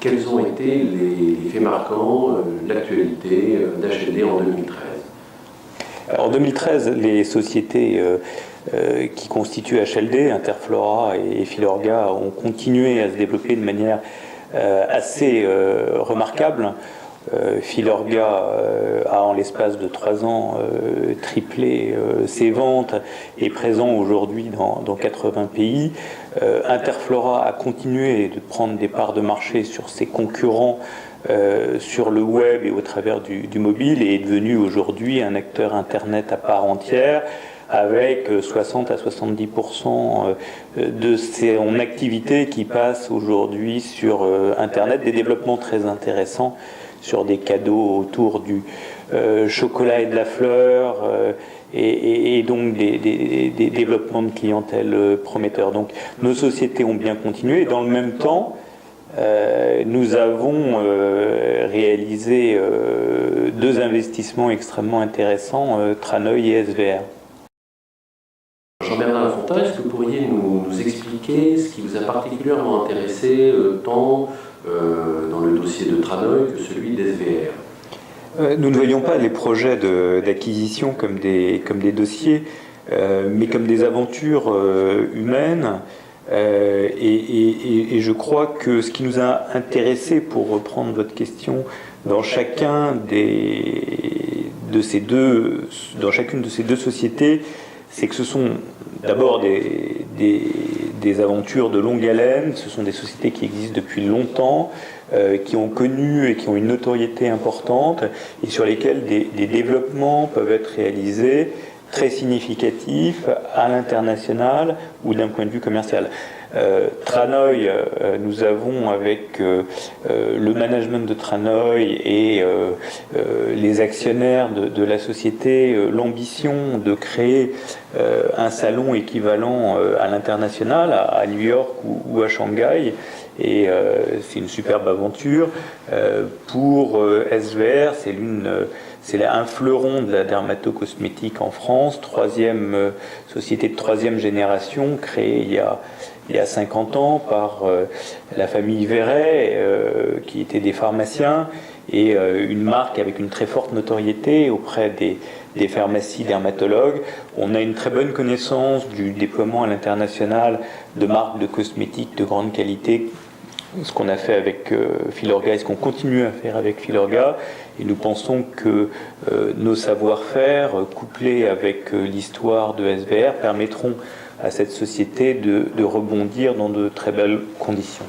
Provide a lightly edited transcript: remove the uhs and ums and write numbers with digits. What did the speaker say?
quels ont été les faits marquants, l'actualité d'HLD en 2013? En 2013, les sociétés qui constituent HLD, Interflora et Filorga, ont continué à se développer de manière assez remarquable. Filorga a en l'espace de 3 ans triplé ses ventes, est présent aujourd'hui dans 80 pays. Interflora a continué de prendre des parts de marché sur ses concurrents sur le web et au travers du mobile, et est devenu aujourd'hui un acteur Internet à part entière, avec 60 à 70% de son activité qui passe aujourd'hui sur Internet, des développements très intéressants sur des cadeaux autour du chocolat et de la fleur, et donc des développements de clientèle prometteurs. Donc nos sociétés ont bien continué, et dans le même temps, nous avons réalisé 2 investissements extrêmement intéressants, Tranoï et SVR. Jean-Bernard Lafontaine, est-ce que vous pourriez nous expliquer ce qui vous a particulièrement intéressé tant dans le dossier de Tranoï que celui d'SVR? Nous ne voyons pas les projets d'acquisition comme des dossiers, mais comme des aventures humaines. Et je crois que ce qui nous a intéressé, pour reprendre votre question, dans chacune de ces deux sociétés, c'est que ce sont d'abord des aventures de longue haleine. Ce sont des sociétés qui existent depuis longtemps, qui ont connu et qui ont une notoriété importante, et sur lesquelles des développements peuvent être réalisés très significatifs à l'international ou d'un point de vue commercial. Tranoï, nous avons avec le management de Tranoï et les actionnaires de la société l'ambition de créer un salon équivalent à l'international, à New York ou à Shanghai. Et c'est une superbe aventure. Pour SVR, c'est un fleuron de la dermatocosmétique en France, société de 3e génération, créée il y a 50 ans par la famille Verret, qui étaient des pharmaciens, et une marque avec une très forte notoriété auprès des pharmacies dermatologues. On a une très bonne connaissance du déploiement à l'international de marques de cosmétiques de grande qualité, ce qu'on a fait avec Filorga et ce qu'on continue à faire avec Filorga. Et nous pensons que nos savoir-faire, couplés avec l'histoire de SVR, permettront à cette société de rebondir dans de très belles conditions.